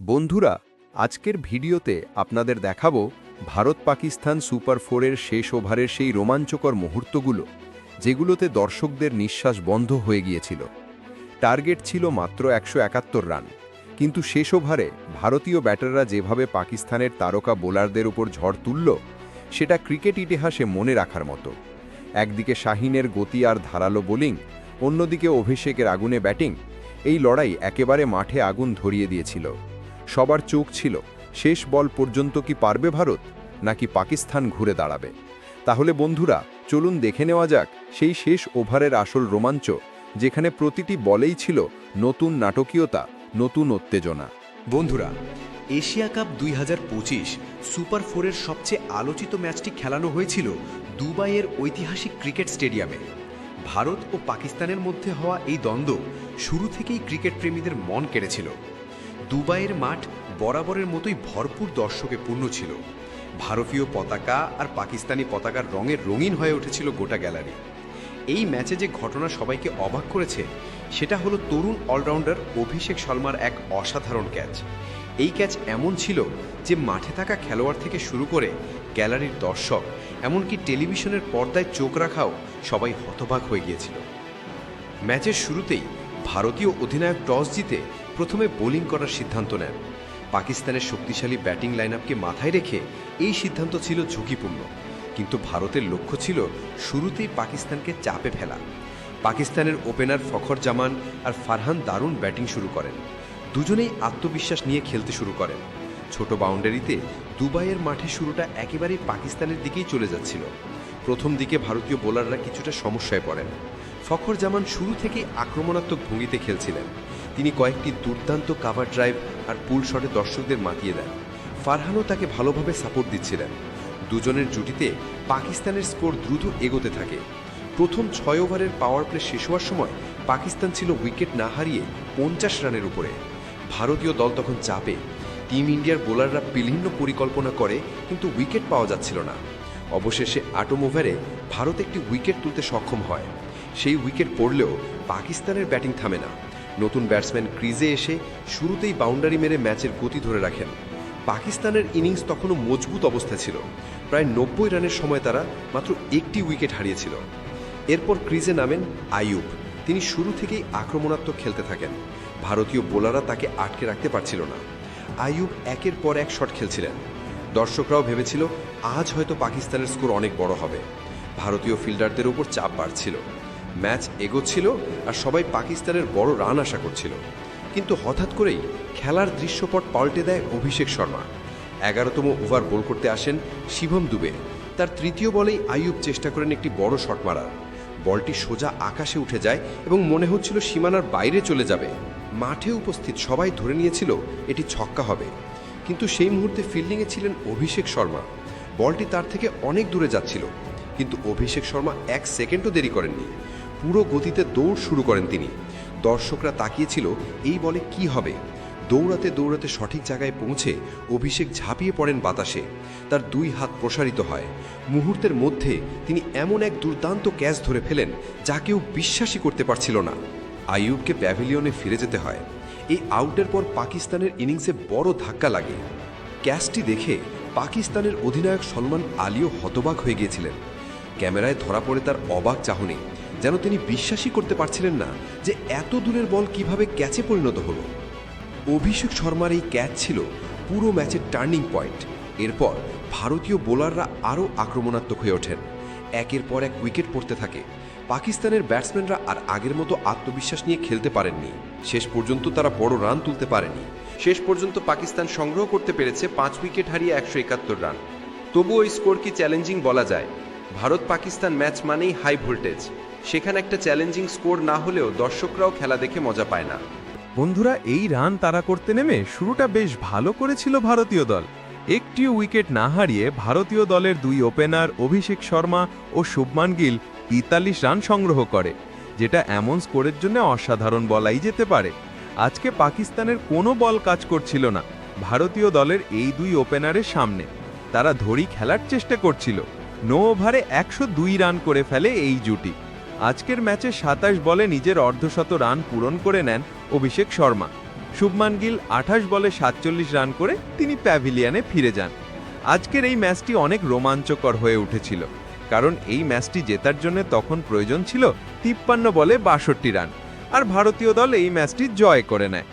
বন্ধুরা, আজকের ভিডিওতে আপনাদের দেখাবো ভারত পাকিস্তান সুপার ফোরের শেষ ওভারের সেই রোমাঞ্চকর মুহূর্তগুলো, যেগুলোতে দর্শকদের নিঃশ্বাস বন্ধ হয়ে গিয়েছিল। টার্গেট ছিল মাত্র 171 রান, কিন্তু শেষ ওভারে ভারতীয় ব্যাটাররা যেভাবে পাকিস্তানের তারকা বোলারদের উপর ঝড় তুলল, সেটা ক্রিকেট ইতিহাসে মনে রাখার মতো। একদিকে শাহিনের গতি আর ধারালো বোলিং, অন্যদিকে অভিষেকের আগুনে ব্যাটিং। এই লড়াই একেবারে মাঠে আগুন ধরিয়ে দিয়েছিল। সবার চোখ ছিল শেষ বল পর্যন্ত কি পারবে ভারত, নাকি পাকিস্তান ঘুরে দাঁড়াবে। তাহলে বন্ধুরা, চলুন দেখে নেওয়া যাক সেই শেষ ওভারের আসল রোমাঞ্চ, যেখানে প্রতিটি বলেই ছিল নতুন নাটকীয়তা, নতুন উত্তেজনা। বন্ধুরা, এশিয়া কাপ 2025 সুপার ফোরের সবচেয়ে আলোচিত ম্যাচটি খেলানো হয়েছিল দুবাইয়ের ঐতিহাসিক ক্রিকেট স্টেডিয়ামে। ভারত ও পাকিস্তানের মধ্যে হওয়া এই দ্বন্দ্ব শুরু থেকেই ক্রিকেট প্রেমীদের মন কেড়েছিল। দুবাইয়ের মাঠ বরাবরের মতোই ভরপুর দর্শকে পূর্ণ ছিল। ভারতীয় পতাকা আর পাকিস্তানি পতাকার রঙের রঙিন হয়ে উঠেছিল গোটা গ্যালারি। এই ম্যাচে যে ঘটনা সবাইকে অবাক করেছে, সেটা হলো তরুণ অলরাউন্ডার অভিষেক শর্মার এক অসাধারণ ক্যাচ। এই ক্যাচ এমন ছিল যে মাঠে থাকা খেলোয়াড় থেকে শুরু করে গ্যালারির দর্শক, এমনকি টেলিভিশনের পর্দায় চোখ রাখাও সবাই হতবাক হয়ে গিয়েছিল। ম্যাচের শুরুতেই ভারতীয় অধিনায়ক টস জিতে প্রথমে বোলিং করার সিদ্ধান্ত নেন। পাকিস্তানের শক্তিশালী ব্যাটিং লাইনআপকে মাথায় রেখে এই সিদ্ধান্ত ছিল ঝুঁকিপূর্ণ, কিন্তু ভারতের লক্ষ্য ছিল শুরুতেই পাকিস্তানকে চাপে ফেলা। পাকিস্তানের ওপেনার ফখর জামান আর ফারহান দারুণ ব্যাটিং শুরু করেন। দুজনেই আত্মবিশ্বাস নিয়ে খেলতে শুরু করেন। ছোট বাউন্ডারিতে দুবাইয়ের মাঠে শুরুটা একেবারেই পাকিস্তানের দিকেই চলে যাচ্ছিল। প্রথম দিকে ভারতীয় বোলাররা কিছুটা সমস্যায় পড়েন। ফখর জামান শুরু থেকেই আক্রমণাত্মক ভঙ্গিতে খেলছিলেন। তিনি কয়েকটি দুর্দান্ত কাভার ড্রাইভ আর পুল শটে দর্শকদের মাতিয়ে দেন। ফারহানও তাকে ভালোভাবে সাপোর্ট দিচ্ছিলেন। দুজনের জুটিতে পাকিস্তানের স্কোর দ্রুত এগোতে থাকে। প্রথম 6 ওভারের পাওয়ার প্লে শেষ হওয়ার সময় পাকিস্তান ছিল উইকেট না হারিয়ে 50 রানের উপরে। ভারতীয় দল তখন চাপে। টিম ইন্ডিয়ার বোলাররা বিভিন্ন পরিকল্পনা করে, কিন্তু উইকেট পাওয়া যাচ্ছিল না। অবশেষে 8 ওভারে ভারত একটি উইকেট তুলতে সক্ষম হয়। সেই উইকেট পড়লেও পাকিস্তানের ব্যাটিং থামে না। নতুন ব্যাটসম্যান ক্রিজে এসে শুরুতেই বাউন্ডারি মেরে ম্যাচের গতি ধরে রাখেন। পাকিস্তানের ইনিংস তখনও মজবুত অবস্থায় ছিল। প্রায় 90 রানের সময় তারা মাত্র একটি উইকেট হারিয়েছিল। এরপর ক্রিজে নামেন আইয়ুব। তিনি শুরু থেকেই আক্রমণাত্মক খেলতে থাকেন। ভারতীয় বোলাররা তাকে আটকে রাখতে পারছিল না। আইয়ুব একের পর এক শট খেলছিলেন। দর্শকরাও ভেবেছিল আজ হয়তো পাকিস্তানের স্কোর অনেক বড় হবে। ভারতীয় ফিল্ডারদের উপর চাপ বাড়ছিল। ম্যাচ এগোচ্ছিল আর সবাই পাকিস্তানের বড় রান আশা করছিল। কিন্তু হঠাৎ করেই খেলার দৃশ্যপট পাল্টে দেয় অভিষেক শর্মা। 11তম ওভার বোল করতে আসেন শিবম দুবে। তার তৃতীয় বলেই আইয়ুব চেষ্টা করেন একটি বড় শট মারার। বলটি সোজা আকাশে উঠে যায় এবং মনে হচ্ছিল সীমানার বাইরে চলে যাবে। মাঠে উপস্থিত সবাই ধরে নিয়েছিল এটি ছক্কা হবে, কিন্তু সেই মুহূর্তে ফিল্ডিংয়ে ছিলেন অভিষেক শর্মা। বলটি তার থেকে অনেক দূরে যাচ্ছিল, কিন্তু অভিষেক শর্মা 1 সেকেন্ডও দেরি করেননি। পুরো গতিতে দৌড় শুরু করেন তিনি। দর্শকরা তাকিয়েছিল এই বলে কি হবে। দৌড়াতে দৌড়াতে সঠিক জায়গায় পৌঁছে অভিষেক ঝাঁপিয়ে পড়েন বাতাসে। তার 2 হাত প্রসারিত হয়। মুহূর্তের মধ্যে তিনি এমন এক দুর্দান্ত ক্যাচ ধরে ফেলেন যা কেউ বিশ্বাসই করতে পারছিল না। আইয়ুবকে প্যাভিলিয়নে ফিরে যেতে হয়। এই আউটের পর পাকিস্তানের ইনিংসে বড় ধাক্কা লাগে। ক্যাচটি দেখে পাকিস্তানের অধিনায়ক সলমান আলীও হতবাক হয়ে গিয়েছিলেন। ক্যামেরায় ধরা পড়ে তার অবাক চাহনি, যেন তিনি বিশ্বাসই করতে পারছিলেন না যে এত দূরের বল কিভাবে ক্যাচে পরিণত হলো। অভিষেক শর্মার এই ক্যাচ ছিল পুরো ম্যাচের টার্নিং পয়েন্ট। এরপর ভারতীয় বোলাররা আরও আক্রমণাত্মক হয়ে ওঠেন। একের পর এক উইকেট পড়তে থাকে। পাকিস্তানের ব্যাটসম্যানরা আর আগের মতো আত্মবিশ্বাস নিয়ে খেলতে পারেননি। শেষ পর্যন্ত তারা বড় রান তুলতে পারেনি। শেষ পর্যন্ত পাকিস্তান সংগ্রহ করতে পেরেছে 5 উইকেট হারিয়ে 171 রান। তবুও এই স্কোর কি চ্যালেঞ্জিং বলা যায়? ভারত পাকিস্তান ম্যাচ মানেই হাই ভোল্টেজ। সেখানে একটা চ্যালেঞ্জিং স্কোর না হলেও দর্শকরাও খেলা দেখে মজা পায় না। বন্ধুরা, এই রান তাড়া করতে নেমে শুরুটা বেশ ভালো করেছিল ভারতীয় দল। একটিও উইকেট না হারিয়ে ভারতীয় দলের 2 ওপেনার অভিষেক শর্মা ও শুভমান গিল 43 রান সংগ্রহ করে, যেটা এমন স্কোরের জন্য অসাধারণ বলাই যেতে পারে। আজকে পাকিস্তানের কোনো বল কাজ করছিল না ভারতীয় দলের এই 2 ওপেনারের সামনে। তারা ধরি খেলার চেষ্টা করছিল। 9 ওভারে 102 রান করে ফেলে এই জুটি। আজকের ম্যাচে 27 বলে নিজের অর্ধশত রান পূরণ করে নেন অভিষেক শর্মা। শুভমান গিল 28 বলে 47 রান করে তিনি প্যাভিলিয়নে ফিরে যান। আজকের এই ম্যাচটি অনেক রোমাঞ্চকর হয়ে উঠেছিল, কারণ এই ম্যাচটি জেতার জন্য তখন প্রয়োজন ছিল 53 বলে 62 রান, আর ভারতীয় দল এই ম্যাচটি জয় করে নেয়।